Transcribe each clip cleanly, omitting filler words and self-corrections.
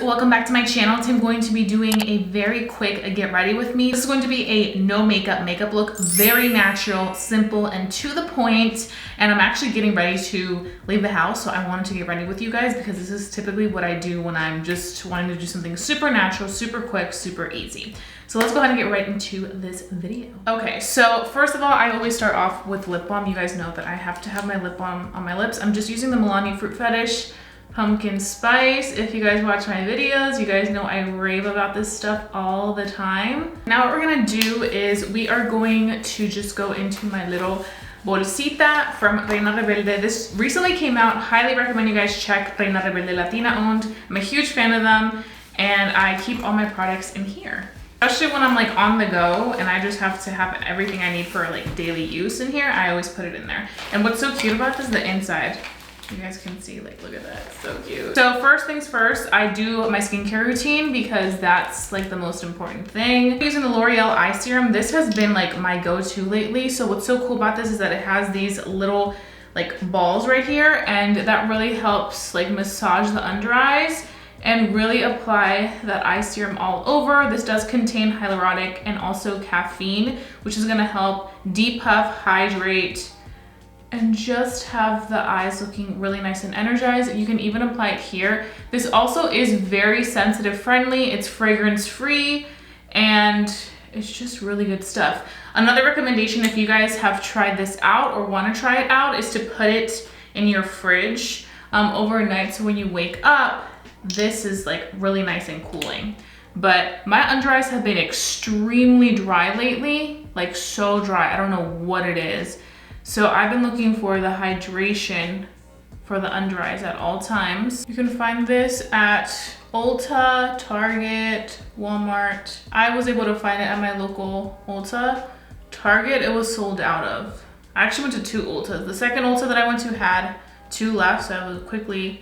welcome back to my channel. Today I'm going to be doing a very quick get ready with me. This is going to be a no makeup look, very natural, simple, and to the point. And I'm actually getting ready to leave the house, so I wanted to get ready with you guys because this is typically what I do when I'm just wanting to do something super natural, super quick, super easy. So let's go ahead and get right into this video. Okay, so first of all, I always start off with lip balm. You guys know that I have to have my lip balm on my lips. I'm just using the Milani Fruit Fetish Pumpkin Spice. If you guys watch my videos, you guys know I rave about this stuff all the time. Now what we're gonna do is we are going to just go into my little bolsita from Reina Rebelde. This recently came out. Highly recommend you guys check Reina Rebelde, Latina owned. I'm a huge fan of them and I keep all my products in here. Especially when I'm like on the go and I just have to have everything I need for like daily use in here, I always put it in there. And what's so cute about this is the inside. You guys can see, like, look at that, it's so cute. So first things first, I do my skincare routine because that's like the most important thing. I'm using the L'Oreal Eye Serum. This has been like my go-to lately. So what's so cool about this is that it has these little like balls right here, and that really helps like massage the under eyes and really apply that eye serum all over. This does contain hyaluronic and also caffeine, which is gonna help depuff, hydrate, and just have the eyes looking really nice and energized. You can even apply it here. This also is very sensitive friendly. It's fragrance free and it's just really good stuff. Another recommendation, if you guys have tried this out or want to try it out, is to put it in your fridge overnight, so when you wake up, this is like really nice and cooling. But my under eyes have been extremely dry lately, like so dry. I don't know what it is. So I've been looking for the hydration for the under eyes at all times. You can find this at Ulta, Target, Walmart. I was able to find it at my local Ulta. Target, it was sold out of. I actually went to 2 Ultas. The second Ulta that I went to had 2 left, so I would quickly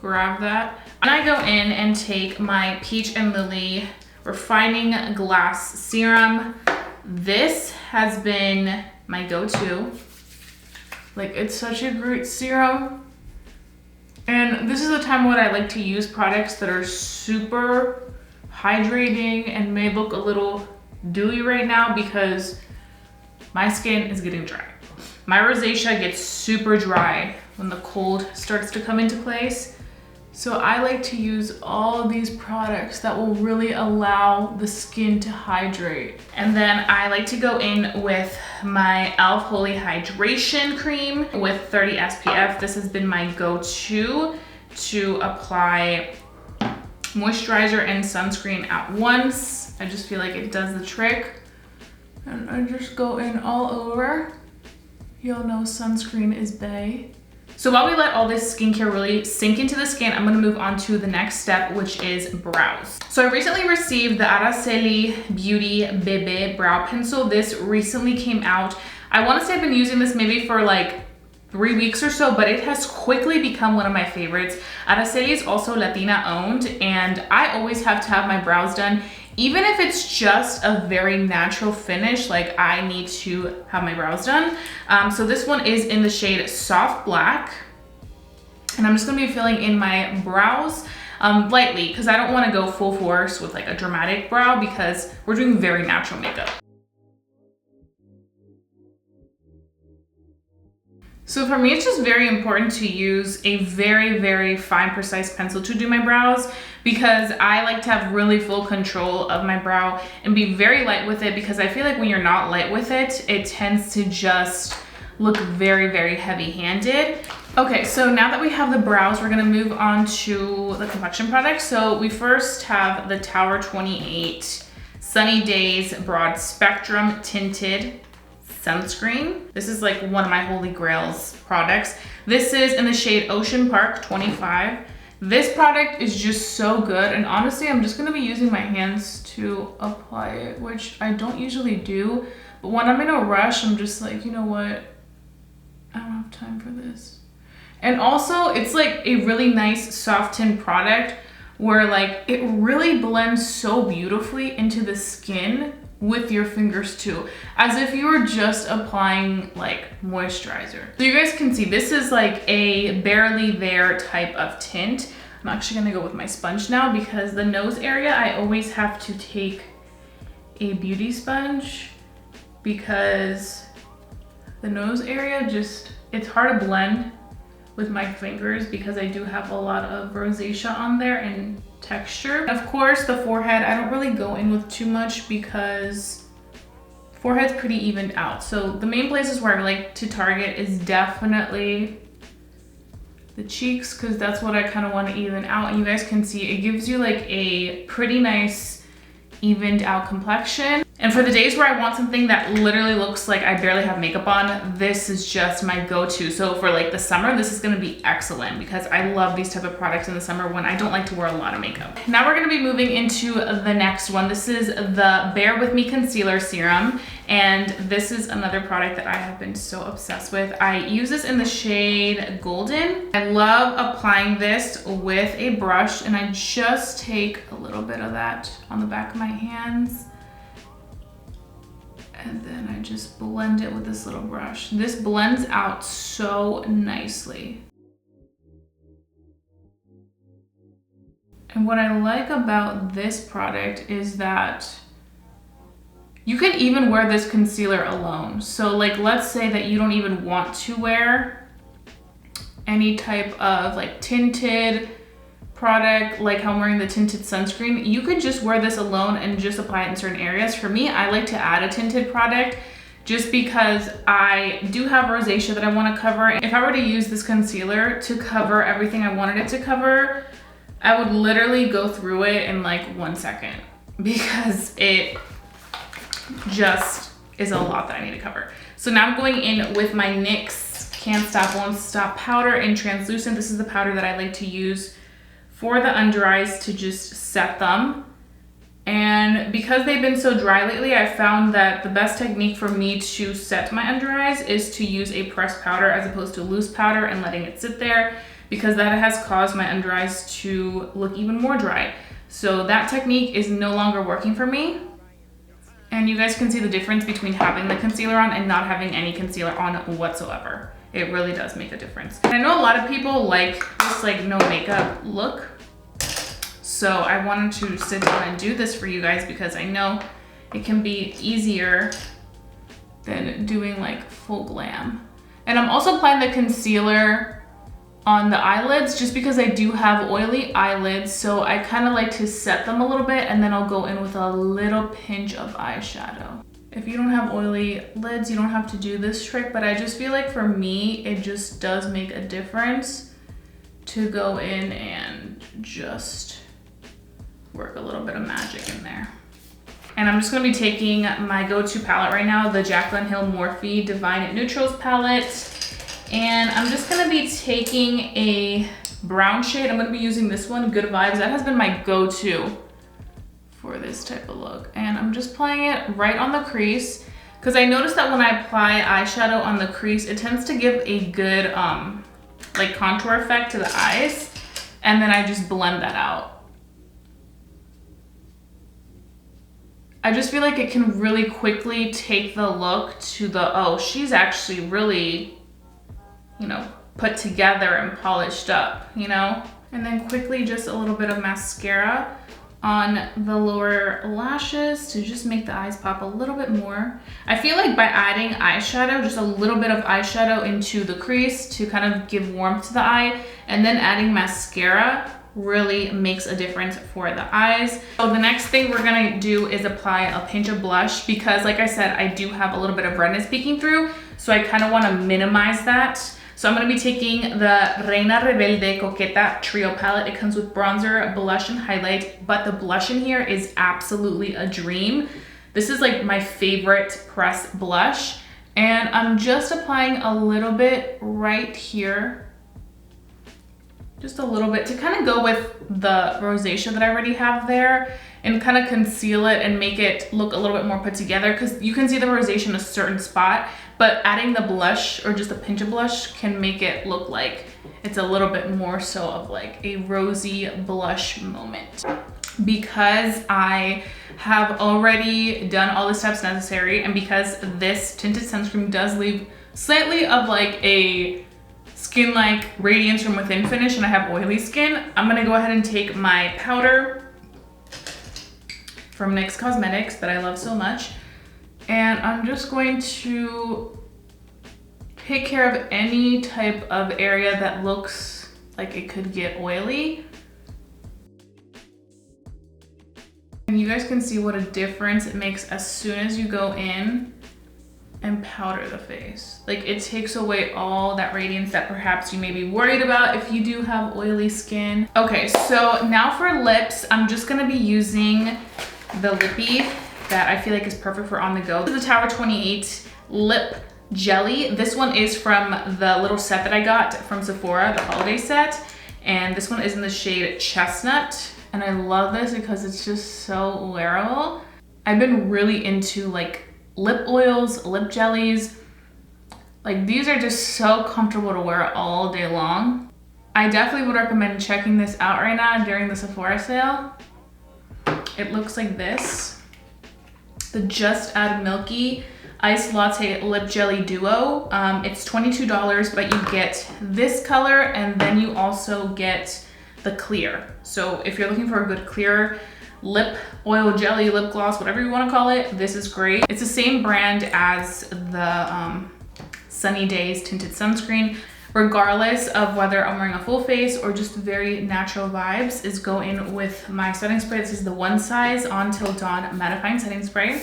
grab that. And I go in and take my Peach and Lily Refining Glass Serum. This has been my go-to. Like, it's such a great serum. And this is the time when I like to use products that are super hydrating and may look a little dewy right now because my skin is getting dry. My rosacea gets super dry when the cold starts to come into place. So I like to use all of these products that will really allow the skin to hydrate. And then I like to go in with my e.l.f. Holy Hydration Cream with 30 SPF. This has been my go-to to apply moisturizer and sunscreen at once. I just feel like it does the trick. And I just go in all over. Y'all know sunscreen is bae. So while we let all this skincare really sink into the skin, I'm gonna move on to the next step, which is brows. So I recently received the Araceli Beauty Bebe Brow Pencil. This recently came out. I wanna say I've been using this maybe for like 3 weeks or so, but it has quickly become one of my favorites. Araceli is also Latina owned, and I always have to have my brows done. Even if it's just a very natural finish, like I need to have my brows done. So this one is in the shade Soft Black. And I'm just gonna be filling in my brows lightly because I don't wanna go full force with like a dramatic brow because we're doing very natural makeup. So for me, it's just very important to use a very, very fine, precise pencil to do my brows because I like to have really full control of my brow and be very light with it because I feel like when you're not light with it, it tends to just look very, very heavy-handed. Okay, so now that we have the brows, we're gonna move on to the complexion products. So we first have the Tower 28 Sunny Days Broad Spectrum Tinted Sunscreen. This is like one of my holy grails products. This is in the shade Ocean Park 25. This product is just so good, and honestly, I'm just gonna be using my hands to apply it, which I don't usually do, but when I'm in a rush, I'm just like, you know what? I don't have time for this. And also, it's like a really nice soft tint product where like it really blends so beautifully into the skin with your fingers too, as if you were just applying like moisturizer. So you guys can see this is like a barely there type of tint. I'm I'm actually gonna go with my sponge now because the nose area, I always have to take a beauty sponge because the nose area just, it's hard to blend with my fingers because I do have a lot of rosacea on there and texture. Of course, the forehead, I don't really go in with too much because forehead's pretty evened out. So the main places where I like to target is definitely the cheeks because that's what I kind of want to even out. And you guys can see it gives you like a pretty nice evened out complexion. And for the days where I want something that literally looks like I barely have makeup on, this is just my go-to. So for like the summer, this is gonna be excellent because I love these type of products in the summer when I don't like to wear a lot of makeup. Now we're gonna be moving into the next one. This is the Bear With Me Concealer Serum. And this is another product that I have been so obsessed with. I use this in the shade Golden. I love applying this with a brush and I just take a little bit of that on the back of my hands. And then I just blend it with this little brush. This blends out so nicely. And what I like about this product is that you can even wear this concealer alone. So like, let's say that you don't even want to wear any type of like tinted product, like how I'm wearing the tinted sunscreen. You could just wear this alone and just apply it in certain areas. For me, I like to add a tinted product just because I do have rosacea that I want to cover. If I were to use this concealer to cover everything I wanted it to cover, I would literally go through it in like 1 second because it just is a lot that I need to cover. So now I'm going in with my NYX Can't Stop Won't Stop powder in translucent. This is the powder that I like to use for the under eyes to just set them. And because they've been so dry lately, I found that the best technique for me to set my under eyes is to use a pressed powder as opposed to loose powder and letting it sit there, because that has caused my under eyes to look even more dry. So that technique is no longer working for me. And you guys can see the difference between having the concealer on and not having any concealer on whatsoever. It really does make a difference. And I know a lot of people like this like no makeup look. So I wanted to sit down and do this for you guys because I know it can be easier than doing like full glam. And I'm also applying the concealer on the eyelids just because I do have oily eyelids. So I kind of like to set them a little bit and then I'll go in with a little pinch of eyeshadow. If you don't have oily lids, you don't have to do this trick, but I just feel like for me, it just does make a difference to go in and just work a little bit of magic in there. And I'm just gonna be taking my go-to palette right now, the Jaclyn Hill Morphe Divine Neutrals palette. And I'm just gonna be taking a brown shade. I'm gonna be using this one, Good Vibes. That has been my go-to for this type of look. And I'm just applying it right on the crease because I noticed that when I apply eyeshadow on the crease, it tends to give a good like contour effect to the eyes. And then I just blend that out. I just feel like it can really quickly take the look to the, oh, she's actually really, you know, put together and polished up, you know? And then quickly just a little bit of mascara on the lower lashes to just make the eyes pop a little bit more. I feel like by adding eyeshadow, just a little bit of eyeshadow into the crease to kind of give warmth to the eye, and then adding mascara really makes a difference for the eyes. So the next thing we're gonna do is apply a pinch of blush because like I said, I do have a little bit of redness peeking through, so I kind of want to minimize that. So I'm gonna be taking the Reina Rebelde Coqueta Trio palette. It comes with bronzer, blush, and highlight, but the blush in here is absolutely a dream. This is like my favorite pressed blush. And I'm just applying a little bit right here. Just a little bit to kind of go with the rosacea that I already have there and kind of conceal it and make it look a little bit more put together, because you can see the rosacea in a certain spot, but adding the blush or just a pinch of blush can make it look like it's a little bit more so of like a rosy blush moment. Because I have already done all the steps necessary, and because this tinted sunscreen does leave slightly of like a skin-like radiance from within finish and I have oily skin, I'm gonna go ahead and take my powder from NYX Cosmetics that I love so much, and I'm just going to take care of any type of area that looks like it could get oily. And you guys can see what a difference it makes as soon as you go in and powder the face. Like, it takes away all that radiance that perhaps you may be worried about if you do have oily skin. Okay, so now for lips, I'm just gonna be using the lippy that I feel like is perfect for on the go. This is the Tower 28 lip jelly. This one is from the little set that I got from Sephora, the holiday set. And this one is in the shade Chestnut. And I love this because it's just so wearable. I've been really into like lip oils, lip jellies. Like, these are just so comfortable to wear all day long. I definitely would recommend checking this out right now during the Sephora sale. It looks like this. The Just Add Milky Iced Latte Lip Jelly Duo. It's $22, but you get this color and then you also get the clear. So if you're looking for a good clear lip oil jelly, lip gloss, whatever you want to call it, this is great. It's the same brand as the Sunny Days tinted sunscreen. Regardless of whether I'm wearing a full face or just very natural vibes, is go in with my setting spray. This is the One Size On Till Dawn mattifying setting spray.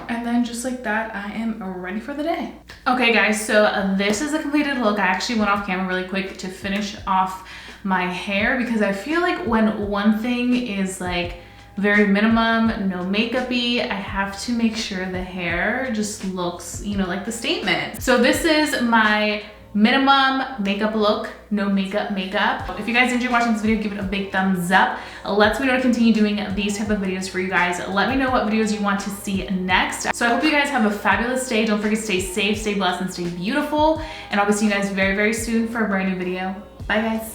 And then just like that, I am ready for the day. Okay guys, so this is a completed look. I actually went off camera really quick to finish off my hair because I feel like when one thing is like very minimum, no makeup-y, I have to make sure the hair just looks, you know, like the statement. So this is my minimum makeup look, no makeup. If you guys enjoyed watching this video, give it a big thumbs up. Let me know to continue doing these type of videos for you guys. Let me know what videos you want to see next. So I hope you guys have a fabulous day. Don't forget to stay safe, stay blessed, and stay beautiful. And I'll be seeing you guys very, very soon for a brand new video. Bye guys.